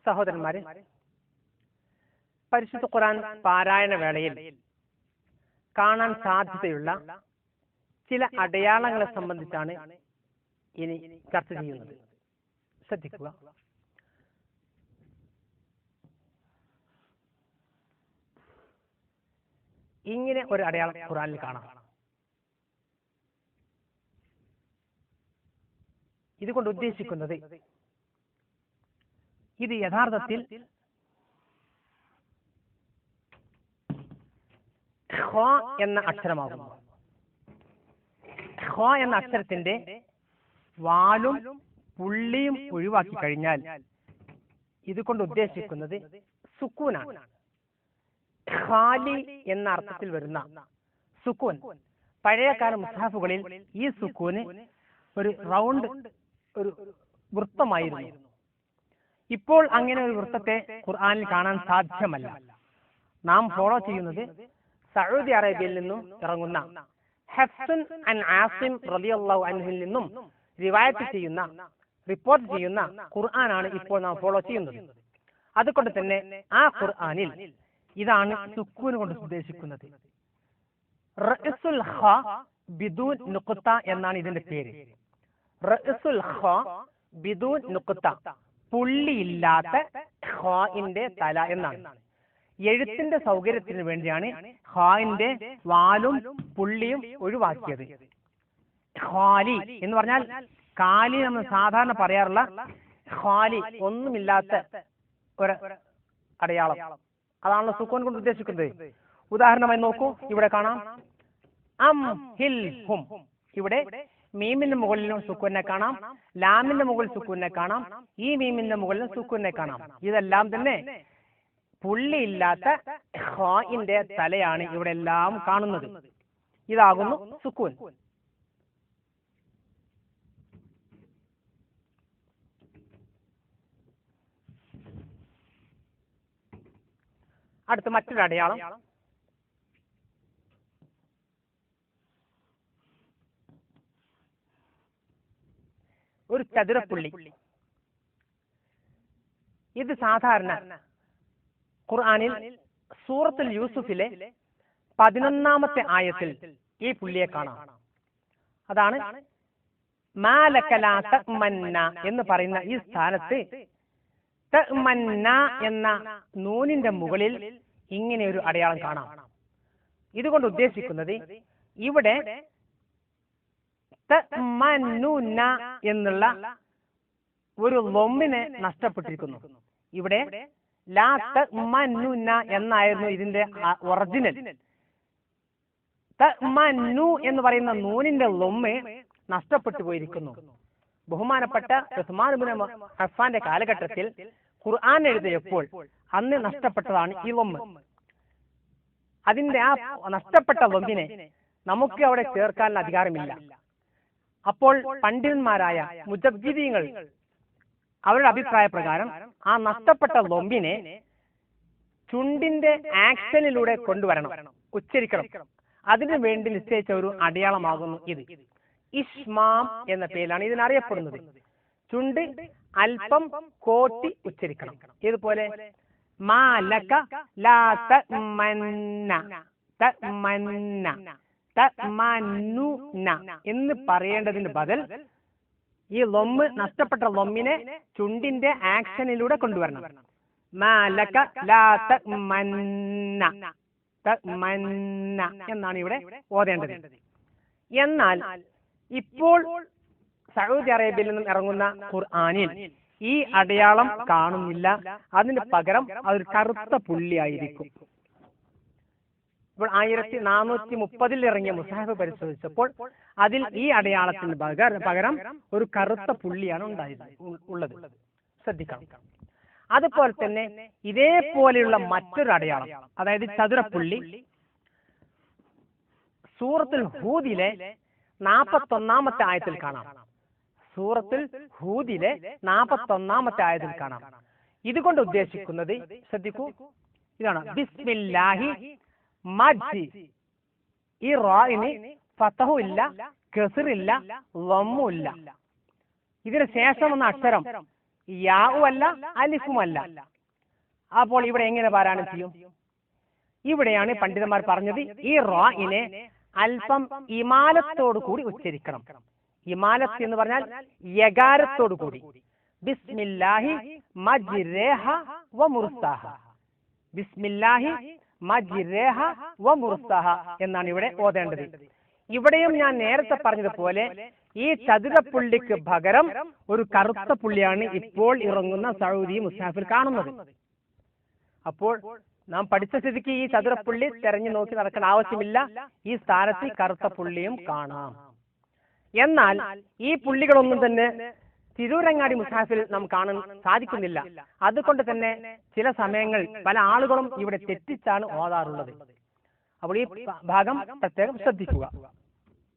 സഹോദരന്മാരെ, പരിശുദ്ധ ഖുർആൻ പാരായണ വേളയിൽ കാണാൻ സാധ്യതയുള്ള ചില അടയാളങ്ങളെ സംബന്ധിച്ചാണ് ഇനി ചർച്ച ചെയ്യുന്നത്. ശ്രദ്ധിക്കുക. ഇങ്ങനെ ഒരു അടയാളം ഖുർആനിൽ കാണാം. ഇതുകൊണ്ട് ഉദ്ദേശിക്കുന്നത് ഇത് യഥാർത്ഥത്തിൽ ഖ എന്ന അക്ഷരമാകുന്നു. ഖ എന്ന അക്ഷരത്തിന്റെ വാലും പുള്ളിയും ഒഴിവാക്കി കഴിഞ്ഞാൽ ഇതുകൊണ്ട് ഉദ്ദേശിക്കുന്നത് സുക്കൂനാണ്. ഖാലി എന്ന അർത്ഥത്തിൽ വരുന്ന സുക്കൂൻ. പഴയകാല മുസ്ഹഫുകളിൽ ഈ സുക്കൂന് ഒരു റൗണ്ട്, ഒരു വൃത്തമായിരുന്നു. ഇപ്പോൾ അങ്ങനെ ഒരു വൃത്തത്തെ ഖുർആനിൽ കാണാൻ സാധ്യമല്ല. നാം ഫോളോ ചെയ്യുന്നത് സൗദി അറേബ്യയിൽ നിന്നും ഇറങ്ങുന്ന ഹഫ്സുൻ അൻ ആസിം റളിയല്ലാഹു അൻഹുവിൽ നിന്നും റിപ്പോർട്ട് ചെയ്യുന്ന ഖുർആനാണ് ഇപ്പോൾ നാം ഫോളോ ചെയ്യുന്നത്. അതുകൊണ്ട് തന്നെ ആ ഖുർആനിൽ ഇതാണ് സുക്കൂൻ കൊണ്ട് ഉദ്ദേശിക്കുന്നത്. റഅസുൽ ഖ ബിദൂൻ നുഖ്ത എന്നാണ് ഇതിന്റെ പേര്. റഅസുൽ ഖ ബിദൂൻ നുഖ്ത, പുള്ളിയില്ലാത്ത ഖാഇന്റെ തല എന്നാണ്. എഴുത്തിന്റെ സൗകര്യത്തിന് വേണ്ടിയാണ് ഖാഇന്റെ വാലും പുള്ളിയും ഒഴിവാക്കിയത്. ഖാലി എന്ന് പറഞ്ഞാൽ കാലി നമ്മൾ സാധാരണ പറയാറുള്ള ഖാലി, ഒന്നുമില്ലാത്ത ഒരു അടയാളം. അതാണല്ലോ സുക്കൂൻ കൊണ്ട് ഉദ്ദേശിക്കുന്നത്. ഉദാഹരണമായി നോക്കൂ, ഇവിടെ കാണാം അം ഹിൽ ഹും. ഇവിടെ മീമിന്റെ മുകളിലും സുക്കൂനെ കാണാം, ലാമിന്റെ മുകളിൽ സുക്കൂനെ കാണാം, ഈ മീമിന്റെ മുകളിലും സുക്കൂനെ കാണാം. ഇതെല്ലാം തന്നെ പുള്ളിയില്ലാത്ത ഖാഇന്റെ തലയാണ് ഇവിടെ എല്ലാം കാണുന്നത്. ഇതാകുന്നു സുക്കൂൻ. അടുത്ത മറ്റൊരു അടയാളം ഒരു ചതുരപ്പുള്ളി. ഇത് സാധാരണ ഖുർആനിൽ സൂറത്തുൽ യൂസുഫിലെ 11-ാമത്തെ ആയത്തിൽ ഈ പുള്ളിയെ കാണാം. അതാണ് മാ ലക ലാ തഅ്മന്ന എന്ന് പറയുന്ന ഈ സ്ഥാനത്ത് തഅ്മന്ന എന്ന നൂനിന്റെ മുകളിൽ ഇങ്ങനെ ഒരു അടയാളം കാണാം. ഇതുകൊണ്ട് ഉദ്ദേശിക്കുന്നത് ഇവിടെ തഅ്മന്നുന എന്നുള്ള ഒരു ലൊമ്മിനെ നഷ്ടപ്പെട്ടിരിക്കുന്നു. ഇവിടെ ലാ തഅ്മന്നുന എന്നായിരുന്നു ഇതിന്റെ ഒറിജിനൽ. തഅ്മന്നു എന്ന് പറയുന്ന നൂനിന്റെ ലൊമ്മ് നഷ്ടപ്പെട്ടു പോയിരിക്കുന്നു. ബഹുമാനപ്പെട്ട ഉസ്മാൻ ഇബ്നു അഫ്ഫാന്റെ കാലഘട്ടത്തിൽ ഖുർആൻ എഴുതിയപ്പോൾ അന്ന് നഷ്ടപ്പെട്ടതാണ് ഈ ലൊമ്മ്. അതിന്റെ ആ നഷ്ടപ്പെട്ട ലൊമ്മിനെ നമുക്ക് അവിടെ ചേർക്കാനുള്ള അധികാരമില്ല. അപ്പോൾ പണ്ഡിതന്മാരായ മുജദ്ദിദീങ്ങൾ അവരുടെ അഭിപ്രായ പ്രകാരം ആ നഷ്ടപ്പെട്ട ലൊമ്മിനെ ചുണ്ടിന്റെ ആക്ഷനിലൂടെ കൊണ്ടുവരണം, ഉച്ചരിക്കണം. അതിനു വേണ്ടി നിശ്ചയിച്ച ഒരു അടയാളമാകുന്നു ഇത്. ഇഷ്മാം എന്ന പേരിലാണ് ഇതിനറിയപ്പെടുന്നത്. ചുണ്ട് അല്പം കോട്ടി ഉച്ചരിക്കണം. ഇതുപോലെ മാ ലക ലാ തഅ്മന്ന, തഅ്മന്ന, തഅ്മന്നുന എന്ന് പറയേണ്ടതിന് ബദൽ ഈ ലൊമ്മ്, നഷ്ടപ്പെട്ട ലൊമ്മിനെ ചുണ്ടിന്റെ ആക്ഷനിലൂടെ കൊണ്ടുവരണം. മാ ലക ലാ തഅ്മന്ന, തഅ്മന്ന എന്നാണ് ഇവിടെ ഓതേണ്ടത്. എന്നാൽ ഇപ്പോൾ സൗദി അറേബ്യയിൽ നിന്നും ഇറങ്ങുന്ന ഖുർആനിൽ ഈ അടയാളം കാണുന്നില്ല. അതിന് പകരം അതൊരു കറുത്ത പുള്ളിയായിരിക്കും. ഇപ്പോൾ 1430 ഇറങ്ങിയ മുസ്ഹഫ് പരിശോധിച്ചപ്പോൾ അതിൽ ഈ അടയാളത്തിന് പകരം ഒരു കറുത്ത പുള്ളിയാണ് ഉള്ളത്. ശ്രദ്ധിക്കണം. അതുപോലെ തന്നെ ഇതേപോലെയുള്ള മറ്റൊരു അടയാളം, അതായത് ചതുരപ്പുള്ളി, സൂറത്തുൽ ഹൂദിലെ 41-ാമത്തെ ആയത്തിൽ കാണാം. സൂറത്തുൽ ഹൂദിലെ 41-ാമത്തെ ആയത്തിൽ കാണാം. ഇതുകൊണ്ട് ഉദ്ദേശിക്കുന്നത്, ശ്രദ്ധിക്കൂ, ഇതാണ് ബിസ്മില്ലാഹി മജ്ജി. ഈ റാഇന് ഫതഹു ഇല്ല, കസ്റില്ല, ലമ്മു ഇല്ല. ഇതിന് ശേഷം വന്ന അക്ഷരം യാഉ അല്ല, അലിഫുമല്ല. അപ്പോൾ ഇവിടെ എങ്ങനെ പാരായണം ചെയ്യും? ഇവിടെയാണ് പണ്ഡിതന്മാർ പറഞ്ഞത് ഈ റാഇനെ അല്പം ഇമാലത്തോടു കൂടി ഉച്ചരിക്കണം. ഇമാലത്ത് എന്ന് പറഞ്ഞാൽ യകാരത്തോടു കൂടി. ബിസ്മില്ലാഹി മജ്റേഹ വ മുർസാഹ, ബിസ്മില്ലാഹി മജ്റേഹ വ മുർസാഹ എന്നാണ് ഇവിടെ ഓതേണ്ടത്. ഇവിടെയും ഞാൻ നേരത്തെ പറഞ്ഞതുപോലെ ഈ ചതുരപ്പുള്ളിക്ക് പകരം ഒരു കറുത്ത പുള്ളിയാണ് ഇപ്പോൾ ഇറങ്ങുന്ന സൗദി മുസ്ഹഫിൽ കാണുന്നത്. അപ്പോൾ നാം പഠിച്ച സ്ഥിതിക്ക് ഈ ചതുരപ്പുള്ളി തെരഞ്ഞു നോക്കി നടക്കേണ്ട ആവശ്യമില്ല. ഈ സ്ഥാനത്ത് കറുത്ത പുള്ളിയും കാണാം. എന്നാൽ ഈ പുള്ളികളൊന്നും തന്നെ തിരൂരങ്ങാടി മുസ്ഹഫിൽ നാം കാണാൻ സാധിക്കുന്നില്ല. അതുകൊണ്ട് തന്നെ ചില സമയങ്ങൾ പല ആളുകളും ഇവിടെ തെറ്റിച്ചാണ് ഓതാറുള്ളത്. അപ്പോൾ ഈ ഭാഗം പ്രത്യേകം ശ്രദ്ധിക്കുക.